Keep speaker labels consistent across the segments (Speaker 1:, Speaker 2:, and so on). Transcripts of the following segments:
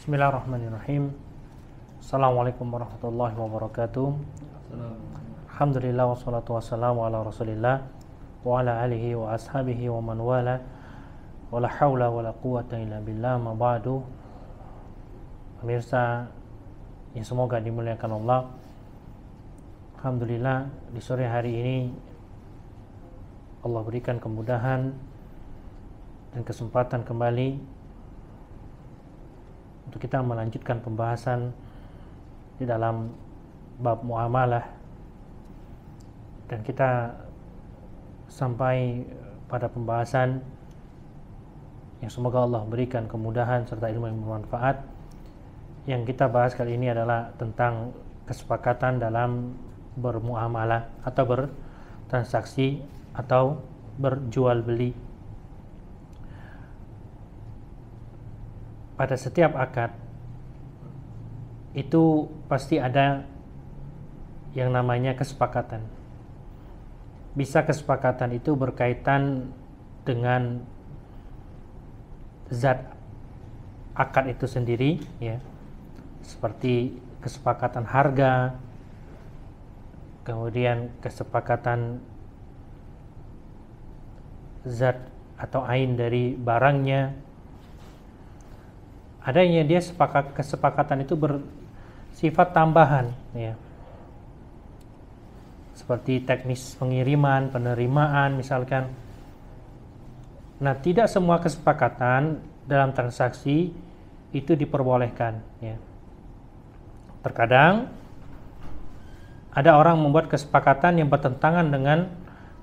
Speaker 1: Bismillahirrahmanirrahim. Assalamualaikum warahmatullahi wabarakatuh. Alhamdulillah wassalatu wassalamu ala Rasulillah wa ala alihi wa ashabihi wa man wala. Wala haula wala quwata illa billah, ma ba'du. Pemirsa yang semoga dimuliakan Allah. Alhamdulillah di sore hari ini Allah berikan kemudahan dan kesempatan kembali untuk kita melanjutkan pembahasan di dalam bab muamalah, dan kita sampai pada pembahasan yang semoga Allah berikan kemudahan serta ilmu yang bermanfaat. Yang kita bahas kali ini adalah tentang kesepakatan dalam bermuamalah atau bertransaksi atau berjual beli. Pada setiap akad itu pasti ada yang namanya kesepakatan. Bisa kesepakatan itu berkaitan dengan zat akad itu sendiri, ya, seperti kesepakatan harga, kemudian kesepakatan zat atau ain dari barangnya. Adanya dia kesepakatan itu bersifat tambahan, ya, seperti teknis pengiriman, penerimaan misalkan. Nah, tidak semua kesepakatan dalam transaksi itu diperbolehkan, ya. Terkadang ada orang membuat kesepakatan yang bertentangan dengan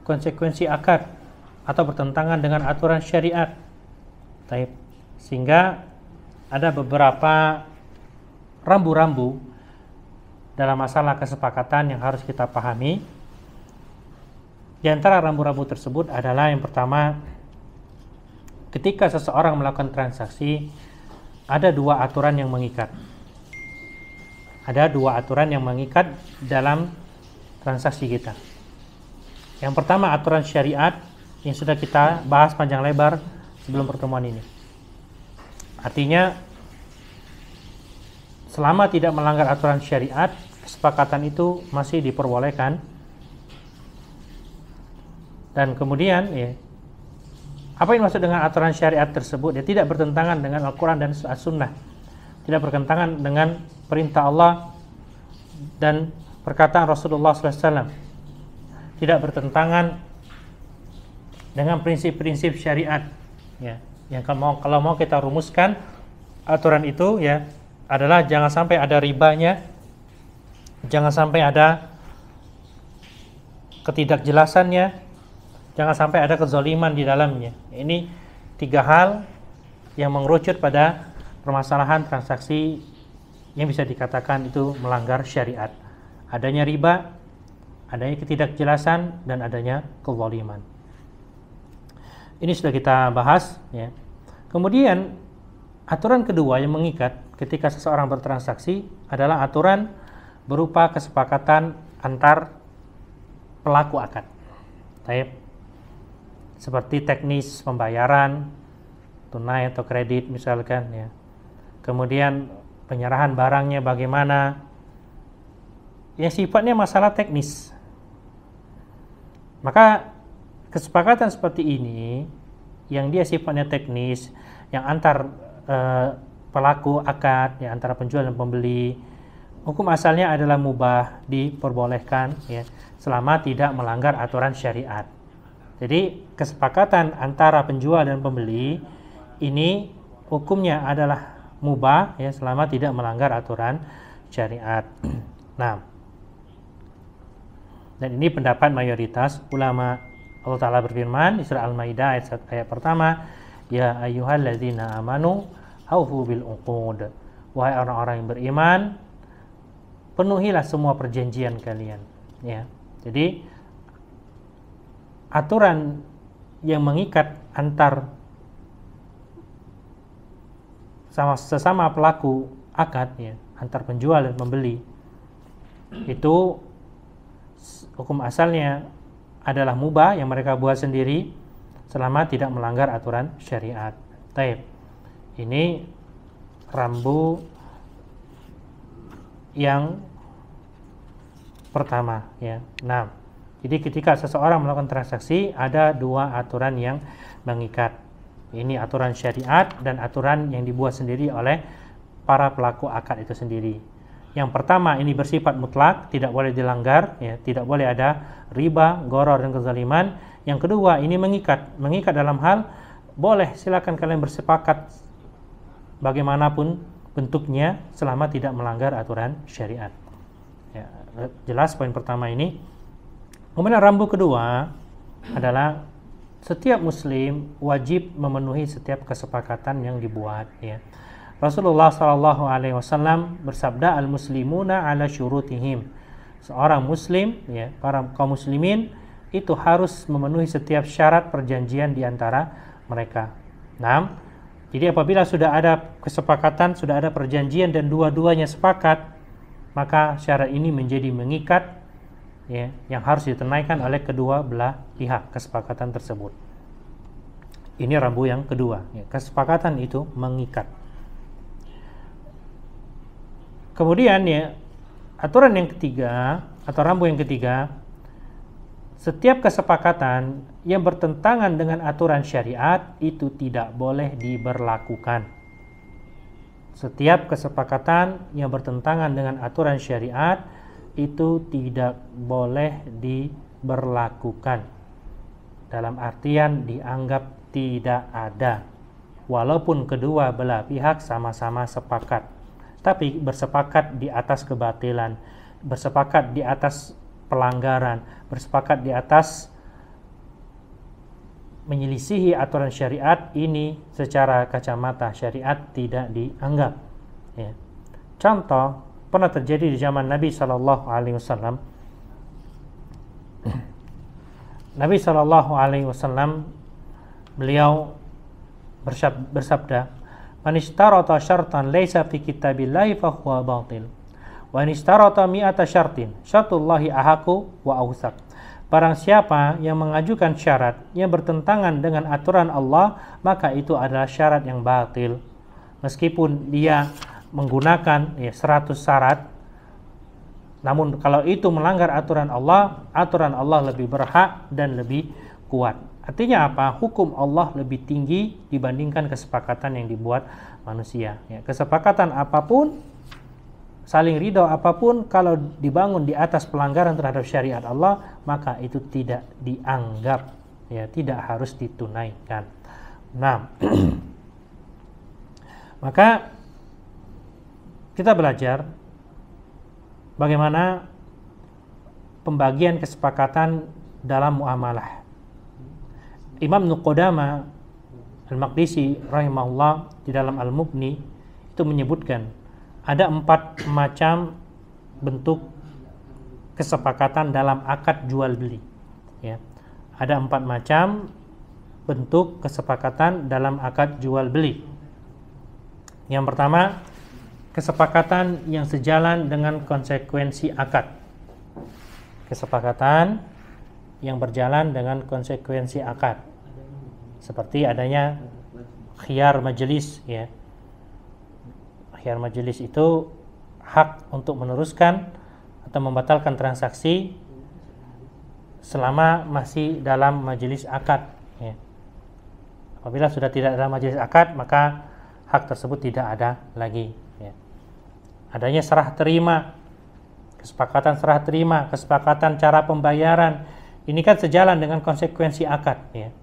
Speaker 1: konsekuensi akad atau bertentangan dengan aturan syariat. Sehingga ada beberapa rambu-rambu dalam masalah kesepakatan yang harus kita pahami. Di antara rambu-rambu tersebut adalah yang pertama, ketika seseorang melakukan transaksi, ada dua aturan yang mengikat. Ada dua aturan yang mengikat dalam transaksi kita. Yang pertama aturan syariat yang sudah kita bahas panjang lebar sebelum pertemuan ini. Artinya, selama tidak melanggar aturan syariat, kesepakatan itu masih diperbolehkan. Dan kemudian, ya, apa yang maksud dengan aturan syariat tersebut? Dia tidak bertentangan dengan Al-Quran dan As-Sunnah, tidak bertentangan dengan perintah Allah dan perkataan Rasulullah SAW, tidak bertentangan dengan prinsip-prinsip syariat, ya. Yang kalau mau kita rumuskan aturan itu, ya, adalah jangan sampai ada ribanya, jangan sampai ada ketidakjelasannya, jangan sampai ada kezaliman di dalamnya. Ini tiga hal yang mengerucut pada permasalahan transaksi yang bisa dikatakan itu melanggar syariat. Adanya riba, adanya ketidakjelasan, dan adanya kezaliman. Ini sudah kita bahas, ya. Kemudian aturan kedua yang mengikat ketika seseorang bertransaksi adalah aturan berupa kesepakatan antar pelaku akad. Seperti teknis pembayaran, tunai atau kredit misalkan, ya. Kemudian penyerahan barangnya bagaimana, yang sifatnya masalah teknis. Maka kesepakatan seperti ini yang dia sifatnya teknis, yang antar pelaku akad, ya, antara penjual dan pembeli, hukum asalnya adalah mubah, diperbolehkan, ya, selama tidak melanggar aturan syariat. Jadi kesepakatan antara penjual dan pembeli ini hukumnya adalah mubah, ya, selama tidak melanggar aturan syariat. Nah, dan ini pendapat mayoritas ulama. Allah Ta'ala berfirman di surah Al-Maidah ayat pertama, ya ayyuhalladzina amanu aufu bil uqud. Wahai orang-orang yang beriman, penuhilah semua perjanjian kalian, ya. Jadi aturan yang mengikat antar sesama pelaku akad, ya, antar penjual dan pembeli, itu hukum asalnya adalah mubah yang mereka buat sendiri selama tidak melanggar aturan syariat. Taib. Ini rambu yang pertama ya. Nah, jadi ketika seseorang melakukan transaksi ada dua aturan yang mengikat. Ini aturan syariat dan aturan yang dibuat sendiri oleh para pelaku akad itu sendiri. Yang pertama ini bersifat mutlak, tidak boleh dilanggar ya, tidak boleh ada riba, gharar dan kezaliman. Yang kedua ini mengikat dalam hal boleh silakan kalian bersepakat bagaimanapun bentuknya selama tidak melanggar aturan syariat. Ya, jelas poin pertama ini. Kemudian rambu kedua adalah setiap muslim wajib memenuhi setiap kesepakatan yang dibuat ya. Rasulullah sallallahu alaihi wasallam bersabda, al-muslimuna ala syurutihim. Seorang muslim ya, para kaum muslimin itu harus memenuhi setiap syarat perjanjian di antara mereka. Nah, jadi apabila sudah ada kesepakatan, sudah ada perjanjian dan dua-duanya sepakat, maka syarat ini menjadi mengikat ya, yang harus ditunaikan oleh kedua belah pihak kesepakatan tersebut. Ini rambu yang kedua ya, kesepakatan itu mengikat. Kemudian ya, aturan yang ketiga atau rambu yang ketiga, setiap kesepakatan yang bertentangan dengan aturan syariat itu tidak boleh diberlakukan. Setiap kesepakatan yang bertentangan dengan aturan syariat itu tidak boleh diberlakukan. Dalam artian dianggap tidak ada. Walaupun kedua belah pihak sama-sama sepakat. Tapi bersepakat di atas kebatilan, bersepakat di atas pelanggaran, bersepakat di atas menyelisihi aturan syariat, ini secara kacamata syariat tidak dianggap ya. Contoh pernah terjadi di zaman Nabi sallallahu alaihi wasallam. Nabi sallallahu alaihi wasallam beliau bersabda, "Man ishtarata syartan laisa fi kitabillahi fa huwa batil. Wa in ishtarata mi'ata syartin, syartullahi ahaqu wa awsaq." Barang siapa yang mengajukan syarat yang bertentangan dengan aturan Allah, maka itu adalah syarat yang batil. Meskipun dia menggunakan 100 syarat, namun kalau itu melanggar aturan Allah lebih berhak dan lebih kuat. Artinya apa? Hukum Allah lebih tinggi dibandingkan kesepakatan yang dibuat manusia ya. Kesepakatan apapun, saling ridho apapun, kalau dibangun di atas pelanggaran terhadap syariat Allah, maka itu tidak dianggap ya, tidak harus ditunaikan. Nah, maka kita belajar bagaimana pembagian kesepakatan dalam muamalah. Imam Ibnu Qudamah Al-Maqdisi rahimahullah di dalam Al-Mughni itu menyebutkan ada 4 macam bentuk kesepakatan dalam akad jual beli ya. Ada 4 macam bentuk kesepakatan dalam akad jual beli. Yang pertama, kesepakatan yang sejalan dengan konsekuensi akad. Kesepakatan yang berjalan dengan konsekuensi akad. Seperti adanya khiyar majelis ya. Khiyar majelis itu hak untuk meneruskan atau membatalkan transaksi selama masih dalam majelis akad ya. Apabila sudah tidak ada majelis akad, maka hak tersebut tidak ada lagi ya. Adanya serah terima, kesepakatan serah terima, kesepakatan cara pembayaran, ini kan sejalan dengan konsekuensi akad ya.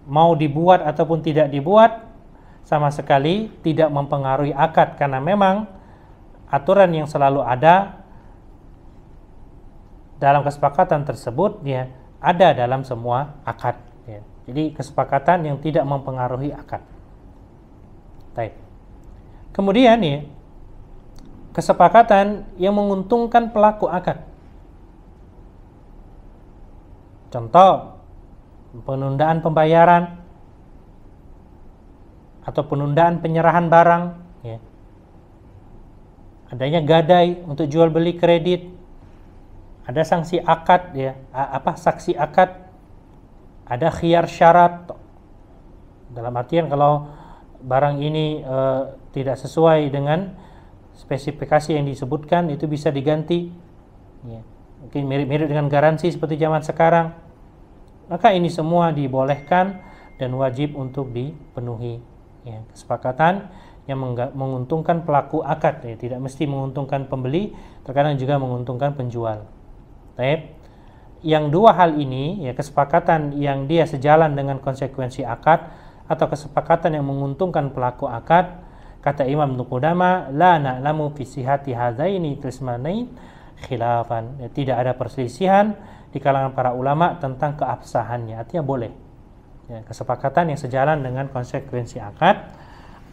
Speaker 1: Mau dibuat ataupun tidak dibuat sama sekali tidak mempengaruhi akad, karena memang aturan yang selalu ada dalam kesepakatan tersebut ya, ada dalam semua akad ya. Jadi kesepakatan yang tidak mempengaruhi akad. Baik. Kemudian ya, kesepakatan yang menguntungkan pelaku akad. Contoh, penundaan pembayaran atau penundaan penyerahan barang ya. Adanya gadai untuk jual beli kredit. Ada sanksi akad ya, saksi akad. Ada khiyar syarat. Dalam artian kalau barang ini tidak sesuai dengan spesifikasi yang disebutkan, itu bisa diganti, ya. Mungkin mirip-mirip dengan garansi seperti zaman sekarang, maka ini semua dibolehkan dan wajib untuk dipenuhi, ya. Kesepakatan yang menguntungkan pelaku akad, ya. Tidak mesti menguntungkan pembeli, terkadang juga menguntungkan penjual. Baik. Yang dua hal ini, ya, kesepakatan yang dia sejalan dengan konsekuensi akad atau kesepakatan yang menguntungkan pelaku akad, kata Imam Ibnu Qudamah, la na'lamu fi sihhati hadzaini qismanain khilafan. Ya, tidak ada perselisihan di kalangan para ulama tentang keabsahannya, artinya boleh. Ya, kesepakatan yang sejalan dengan konsekuensi akad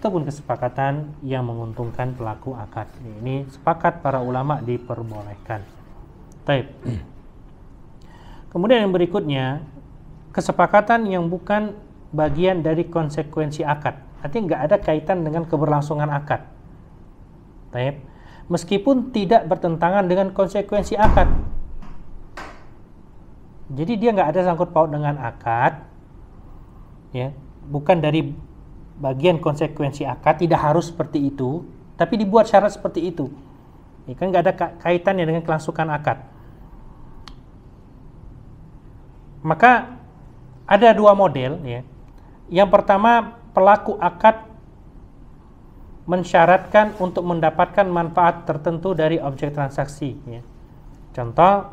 Speaker 1: ataupun kesepakatan yang menguntungkan pelaku akad. Ini sepakat para ulama diperbolehkan. Baik. Kemudian yang berikutnya, kesepakatan yang bukan bagian dari konsekuensi akad, artinya nggak ada kaitan dengan keberlangsungan akad. Baik. Meskipun tidak bertentangan dengan konsekuensi akad. Jadi dia nggak ada sangkut paut dengan akad, ya, bukan dari bagian konsekuensi akad, tidak harus seperti itu, tapi dibuat syarat seperti itu. Ya, kan nggak ada kaitannya dengan kelangsungan akad. Maka ada dua model, ya. Yang pertama, pelaku akad mensyaratkan untuk mendapatkan manfaat tertentu dari objek transaksi, ya. Contoh,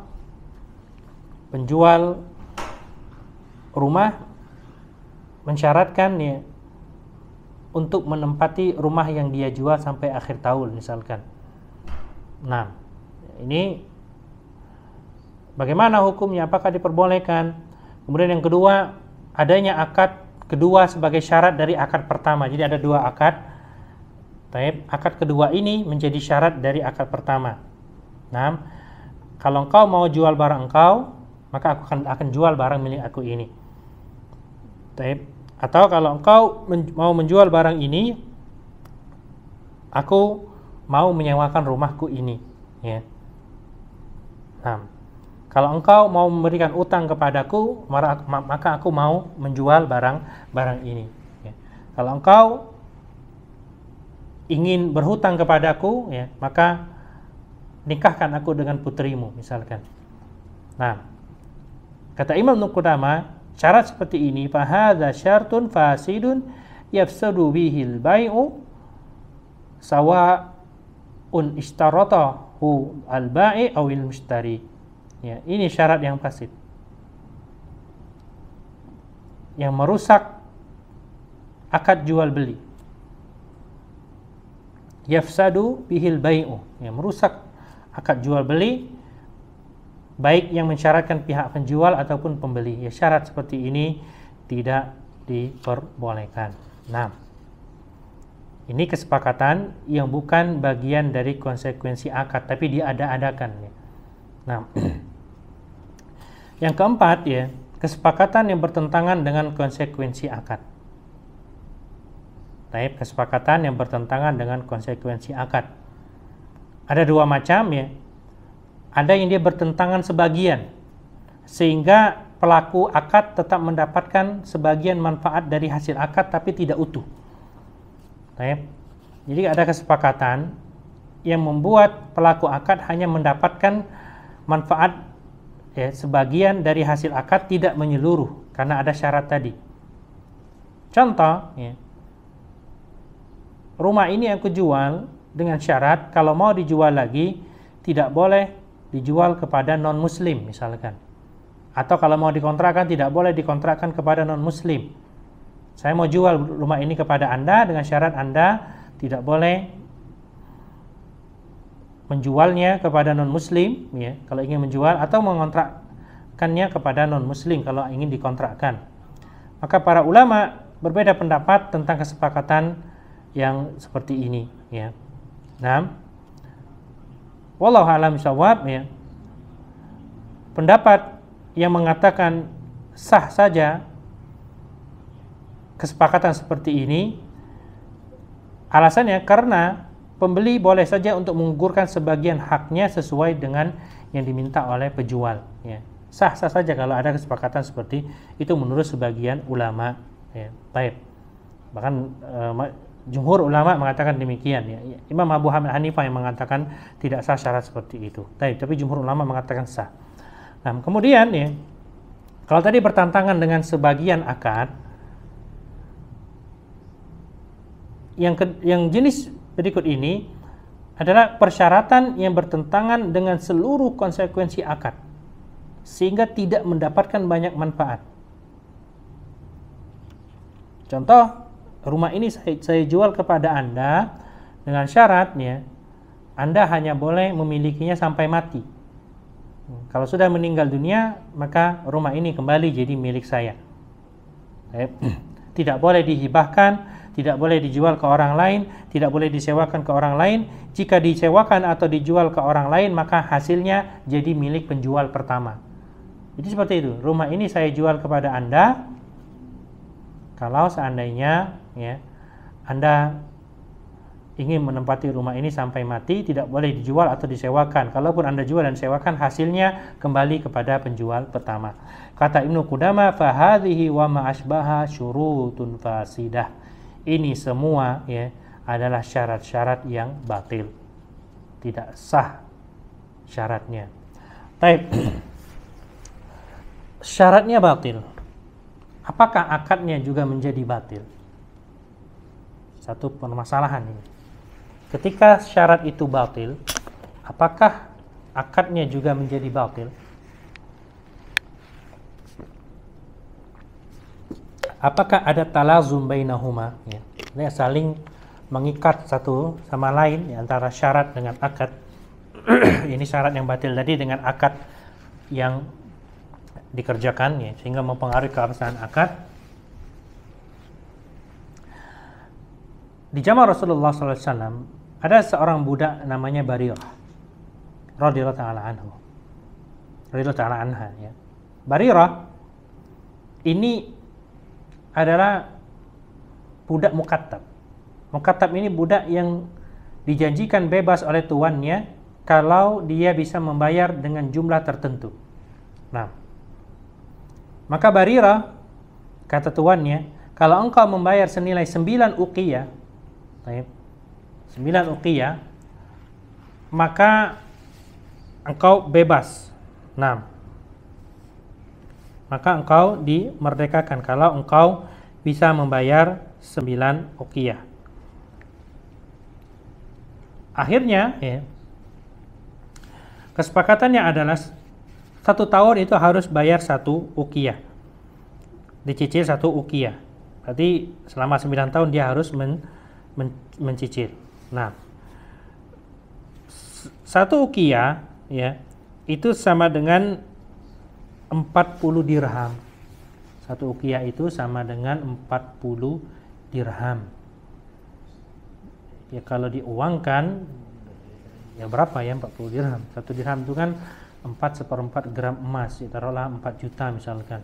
Speaker 1: penjual rumah mensyaratkan, ya, untuk menempati rumah yang dia jual sampai akhir tahun misalkan. Nah, ini bagaimana hukumnya? Apakah diperbolehkan? Kemudian yang kedua, adanya akad kedua sebagai syarat dari akad pertama. Jadi ada dua akad. Akad kedua ini menjadi syarat dari akad pertama. Nah, kalau engkau mau jual barang engkau, maka aku akan jual barang milik aku ini. Atau kalau engkau mau menjual barang ini, aku mau menyewakan rumahku ini, ya. Nah, kalau engkau mau memberikan utang kepadaku, maka aku mau menjual barang ini, ya. Kalau engkau ingin berhutang kepadaku, ya, maka nikahkan aku dengan putrimu misalkan. Nah, kata Imam Ibnu Qudamah, syarat seperti ini, fa hadza syartun fasidun yafsadu bihil bai'u sawa'un ishtaratahu al-ba'i awil mushtari. Ya, ini syarat yang fasid, yang merusak akad jual beli. Yafsadu bihil bai'u, ya, merusak akad jual beli, baik yang mensyaratkan pihak penjual ataupun pembeli. Ya, syarat seperti ini tidak diperbolehkan. Nah, ini kesepakatan yang bukan bagian dari konsekuensi akad, tapi diada-adakan, ya. Nah, yang keempat, ya, kesepakatan yang bertentangan dengan konsekuensi akad. Kesepakatan yang bertentangan dengan konsekuensi akad. Ada dua macam, ya. Ada yang dia bertentangan sebagian, sehingga pelaku akad tetap mendapatkan sebagian manfaat dari hasil akad tapi tidak utuh. Jadi ada kesepakatan yang membuat pelaku akad hanya mendapatkan manfaat, ya, sebagian dari hasil akad, tidak menyeluruh karena ada syarat tadi. Contoh, ya, rumah ini aku jual dengan syarat kalau mau dijual lagi tidak boleh dijual kepada non-muslim misalkan. Atau kalau mau dikontrakkan tidak boleh dikontrakkan kepada non-muslim. Saya mau jual rumah ini kepada Anda dengan syarat Anda tidak boleh menjualnya kepada non-muslim, ya, kalau ingin menjual, atau mengontrakkannya kepada non-muslim kalau ingin dikontrakkan. Maka para ulama berbeda pendapat tentang kesepakatan yang seperti ini, ya. Nah, wallahu a'lam bishawab, ya. Pendapat yang mengatakan sah saja kesepakatan seperti ini, alasannya karena pembeli boleh saja untuk menggugurkan sebagian haknya sesuai dengan yang diminta oleh penjual, ya. Sah-sah saja kalau ada kesepakatan seperti itu menurut sebagian ulama, ya. Baik. Bahkan jumhur ulama mengatakan demikian ya. Imam Abu Hanifah yang mengatakan tidak sah syarat seperti itu. Tapi jumhur ulama mengatakan sah. Nah, kemudian ya, kalau tadi bertentangan dengan sebagian akad, yang jenis berikut ini adalah persyaratan yang bertentangan dengan seluruh konsekuensi akad, sehingga tidak mendapatkan banyak manfaat. Contoh, rumah ini saya jual kepada Anda dengan syaratnya Anda hanya boleh memilikinya sampai mati. Kalau sudah meninggal dunia, maka rumah ini kembali jadi milik saya. Tidak boleh dihibahkan, tidak boleh dijual ke orang lain, tidak boleh disewakan ke orang lain. Jika disewakan atau dijual ke orang lain, maka hasilnya jadi milik penjual pertama. Jadi seperti itu. Rumah ini saya jual kepada Anda. Kalau seandainya ya, Anda ingin menempati rumah ini sampai mati, tidak boleh dijual atau disewakan. Kalaupun Anda jual dan sewakan, hasilnya kembali kepada penjual pertama. Kata Ibnu Qudamah, fahadhihi wa ma asbaha syurutun fasidah. Ini semua ya adalah syarat-syarat yang batil, tidak sah syaratnya. Baik. Syaratnya batil. Apakah akadnya juga menjadi batil? Satu permasalahan ini. Ketika syarat itu batil, apakah akadnya juga menjadi batil? Apakah ada talazum bainahuma, ya, saling mengikat satu sama lain ya, antara syarat dengan akad. Ini syarat yang batil tadi dengan akad yang dikerjakan ya, sehingga mempengaruhi keabsahan akad. Di zaman Rasulullah SAW ada seorang budak namanya Barirah radhiyallahu ta'ala anhu, radhiyallahu ta'ala anha ya. Barirah ini adalah budak mukattab. Mukattab ini budak yang dijanjikan bebas oleh tuannya kalau dia bisa membayar dengan jumlah tertentu. Nah, maka Barirah kata tuannya, kalau engkau membayar senilai 9 uqiyah, 9 uqiyah, maka engkau bebas. Nah, maka engkau dimerdekakan kalau engkau bisa membayar 9 uqiyah. Akhirnya ya, kesepakatannya adalah 1 tahun itu harus bayar 1 uqiyah, dicicil 1 uqiyah. Berarti selama 9 tahun dia harus mencicil. Nah, 1 uqiyah ya, itu sama dengan 40 dirham. 1 uqiyah itu sama dengan 40 dirham. Ya kalau diuangkan ya berapa ya 40 dirham? 1 dirham itu kan 4/4 gram emas, ya taruhlah 4 juta misalkan.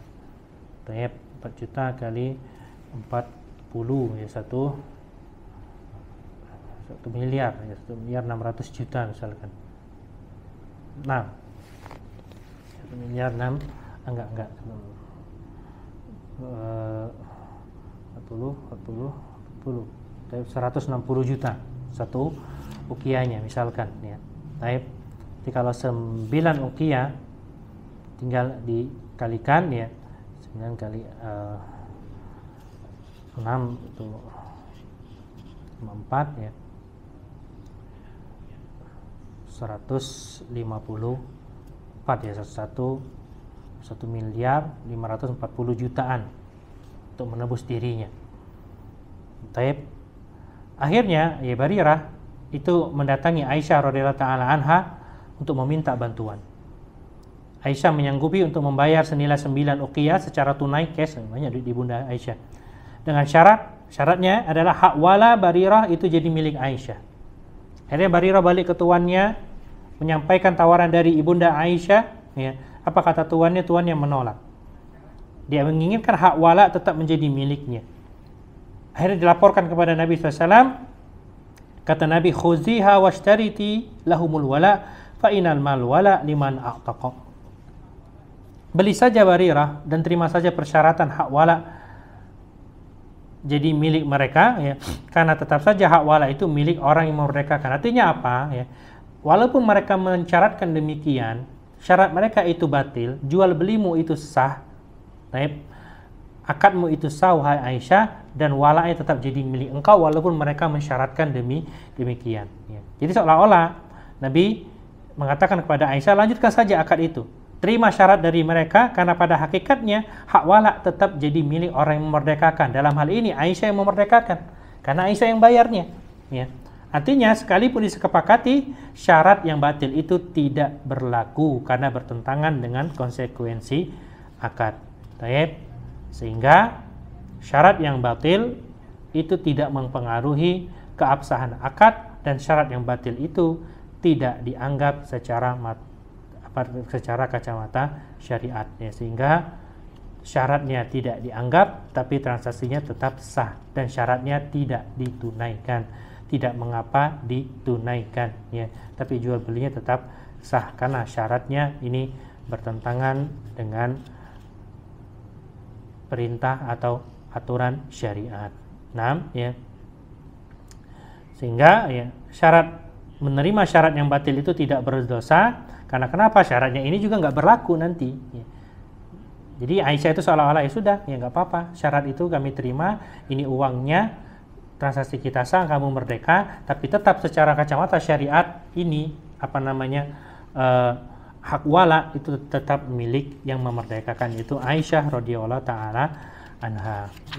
Speaker 1: 4 juta kali 40 ya 1 miliar ya, 1 miliar 600 juta misalkan. Nah, 1 miliar 6 enggak 40 160 juta 1 uqiyahnya misalkan ya. Baik. Jadi kalau 9 uqiyah tinggal dikalikan ya, 9 kali 6 itu 54 ya, 154 ya, 1 miliar 540 jutaan untuk menebus dirinya. Baik. Akhirnya ya Barirah itu mendatangi Aisyah radhiyallahu ta'ala anha untuk meminta bantuan. Aisyah menyanggupi untuk membayar senilai 9 uqiyah secara tunai cash, banyak di bunda Aisyah. Dengan syaratnya adalah hak wala Barirah itu jadi milik Aisyah. Akhirnya Barirah balik ke tuannya, menyampaikan tawaran dari ibunda Aisyah ya. Apa kata tuannya? Tuannya menolak. Dia menginginkan hak wala tetap menjadi miliknya. Akhirnya dilaporkan kepada Nabi SAW. Kata Nabi, khuziha washtariti lahumul wala fa inal mal wala liman a'taqa. Beli saja Barirah dan terima saja persyaratan hak wala jadi milik mereka, ya, karena tetap saja hak wala itu milik orang yang memerdekakan. Artinya apa? Ya, walaupun mereka mensyaratkan demikian, syarat mereka itu batil, jual belimu itu sah, akadmu itu sah, wahai Aisyah, dan walanya tetap jadi milik engkau walaupun mereka mensyaratkan demikian. Ya. Jadi seolah-olah Nabi mengatakan kepada Aisyah, lanjutkan saja akad itu. Terima syarat dari mereka, karena pada hakikatnya hak wala tetap jadi milik orang yang memerdekakan. Dalam hal ini Aisyah yang memerdekakan, karena Aisyah yang bayarnya. Ya. Artinya sekalipun disepakati, syarat yang batil itu tidak berlaku karena bertentangan dengan konsekuensi akad. Baik. Sehingga syarat yang batil itu tidak mempengaruhi keabsahan akad, dan syarat yang batil itu tidak dianggap secara kacamata syariat, ya, sehingga syaratnya tidak dianggap tapi transaksinya tetap sah, dan syaratnya tidak ditunaikan. Tidak mengapa ditunaikan, ya, tapi jual belinya tetap sah karena syaratnya ini bertentangan dengan perintah atau aturan syariat. 6, ya. Sehingga, ya, menerima syarat yang batil itu tidak berdosa. Karena kenapa? Syaratnya ini juga nggak berlaku nanti. Ya. Jadi Aisyah itu seolah-olah ya sudah, ya nggak apa-apa. Syarat itu kami terima, ini uangnya, transaksi kita sah, kamu merdeka. Tapi tetap secara kacamata syariat ini hak wala itu tetap milik yang memerdekakan, yaitu Aisyah radhiyallahu taala anha. 6.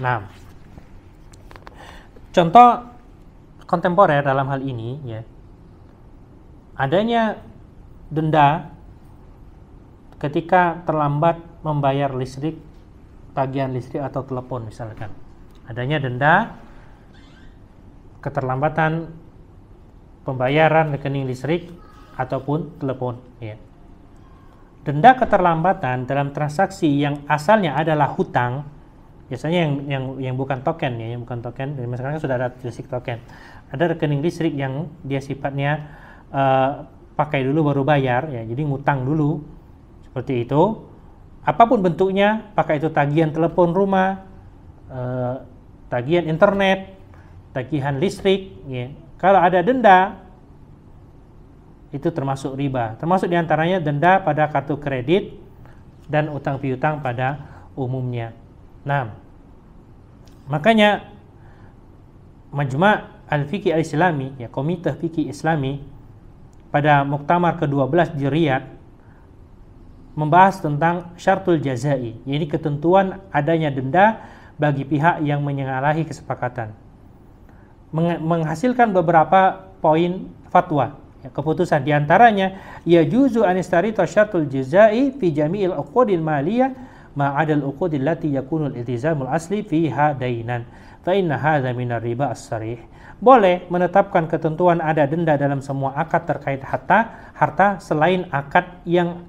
Speaker 1: Contoh kontemporer dalam hal ini, ya, adanya denda ketika terlambat membayar listrik, tagihan listrik atau telepon misalkan. Adanya denda keterlambatan pembayaran rekening listrik ataupun telepon, ya. Denda keterlambatan dalam transaksi yang asalnya adalah hutang, biasanya yang bukan token, ya, yang bukan token, dan sekarang sudah ada listrik token. Ada rekening listrik yang dia sifatnya pakai dulu baru bayar, ya, jadi ngutang dulu, seperti itu. Apapun bentuknya, pakai itu tagihan telepon rumah, tagihan internet, tagihan listrik, ya. Kalau ada denda, itu termasuk riba. Termasuk diantaranya denda pada kartu kredit dan utang piutang pada umumnya. Nah, makanya Majma' Al-Fiqih Al-Islami, ya, Komite Fikih Islami, pada Muktamar ke-12 di Riyadh membahas tentang syartul jazai, yaitu ketentuan adanya denda bagi pihak yang menyalahi kesepakatan. Menghasilkan beberapa poin fatwa, ya, keputusan diantaranya yajuzu anistarita syartul jazai fi jami'il uqudil maliyah ma'adal uqudil lati yakunul iltizamul asli fiha dainan fa inna hadza minar riba as-sarih. Boleh menetapkan ketentuan ada denda dalam semua akad terkait harta selain akad yang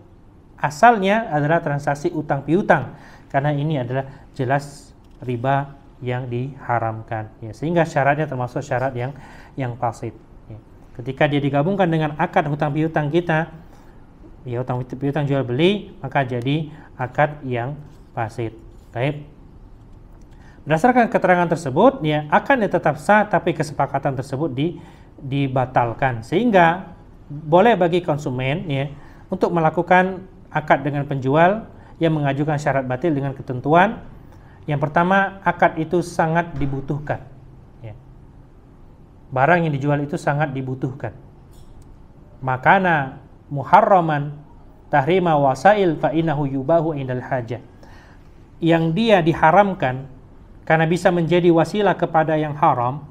Speaker 1: asalnya adalah transaksi utang piutang, karena ini adalah jelas riba yang diharamkan, ya, sehingga syaratnya termasuk syarat yang fasid, ya. Ketika dia digabungkan dengan akad hutang piutang kita, ya, hutang piutang jual beli, maka jadi akad yang fasid. Baik. Berdasarkan keterangan tersebut, ya, akadnya tetap sah tapi kesepakatan tersebut dibatalkan, sehingga boleh bagi konsumen, ya, untuk melakukan akad dengan penjual yang mengajukan syarat batil dengan ketentuan. Yang pertama, akad itu sangat dibutuhkan, ya. Barang yang dijual itu sangat dibutuhkan. Makana muharraman tahrima wasail fa innahu yubahu indal hajah. Yang dia diharamkan karena bisa menjadi wasilah kepada yang haram,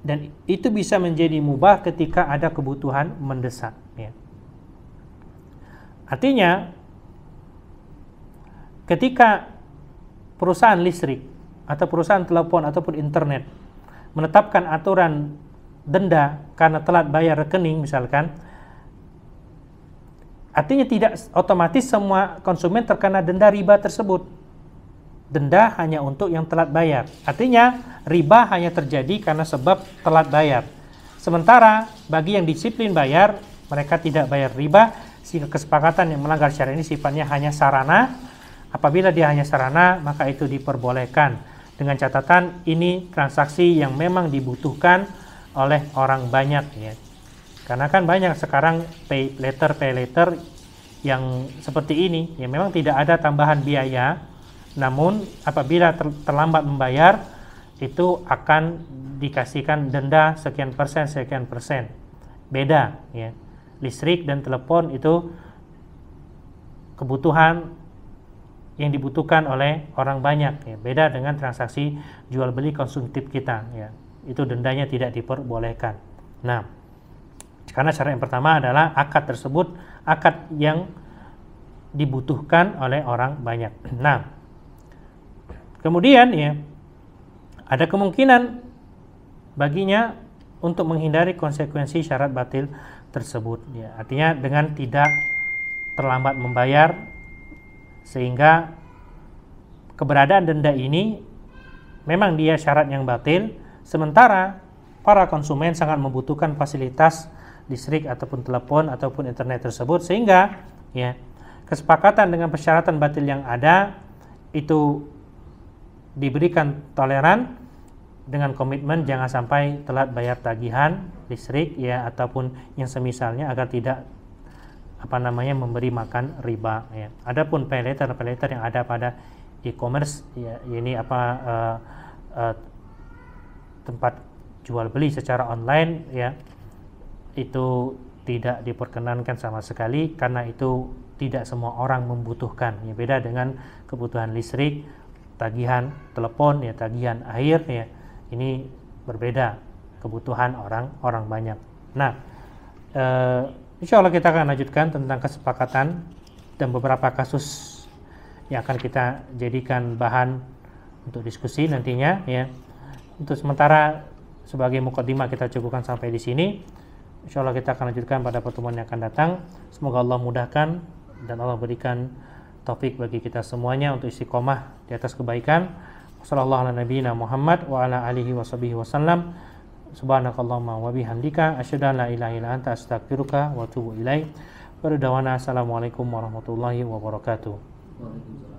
Speaker 1: dan itu bisa menjadi mubah ketika ada kebutuhan mendesak, ya. Artinya, ketika perusahaan listrik atau perusahaan telepon ataupun internet menetapkan aturan denda karena telat bayar rekening misalkan, artinya tidak otomatis semua konsumen terkena denda riba tersebut. Denda hanya untuk yang telat bayar. Artinya riba hanya terjadi karena sebab telat bayar. Sementara bagi yang disiplin bayar, mereka tidak bayar riba, sehingga kesepakatan yang melanggar syariat ini sifatnya hanya sarana. Apabila dia hanya sarana, maka itu diperbolehkan. dengan catatan ini transaksi yang memang dibutuhkan oleh orang banyak ya. Karena kan banyak sekarang pay later yang seperti ini ya, memang tidak ada tambahan biaya, namun apabila terlambat membayar itu akan dikasihkan denda sekian persen. Beda ya. Listrik dan telepon itu kebutuhan yang dibutuhkan oleh orang banyak ya. Beda dengan transaksi jual beli konsumtif kita ya. Itu dendanya tidak diperbolehkan. Nah, karena syarat yang pertama adalah akad tersebut akad yang dibutuhkan oleh orang banyak. Nah, kemudian ya ada kemungkinan baginya untuk menghindari konsekuensi syarat batil tersebut ya. Artinya dengan tidak terlambat membayar, sehingga keberadaan denda ini memang dia syarat yang batil, sementara para konsumen sangat membutuhkan fasilitas listrik ataupun telepon ataupun internet tersebut, sehingga ya kesepakatan dengan persyaratan batil yang ada itu diberikan toleran dengan komitmen jangan sampai telat bayar tagihan listrik ya ataupun yang semisalnya agar tidak memberi makan riba ya. Adapun pay later yang ada pada e-commerce ya, ini tempat jual beli secara online ya, itu tidak diperkenankan sama sekali karena itu tidak semua orang membutuhkan ya. Beda dengan kebutuhan listrik, tagihan telepon ya, tagihan air ya, ini berbeda kebutuhan orang banyak. Nah, insya Allah kita akan lanjutkan tentang kesepakatan dan beberapa kasus yang akan kita jadikan bahan untuk diskusi nantinya ya. Untuk sementara sebagai mukadimah kita cukupkan sampai di sini. Insya Allah kita akan lanjutkan pada pertemuan yang akan datang. Semoga Allah mudahkan dan Allah berikan taufik bagi kita semuanya untuk istiqomah di atas kebaikan. Wassallallahu ala nabiyina Muhammad wa ala alihi washabihi wasallam. Subhanakallahumma wa bihamdika asyhadu an la ilaha illa anta astaghfiruka wa atubu ilaik. Wa assalamualaikum warahmatullahi wabarakatuh.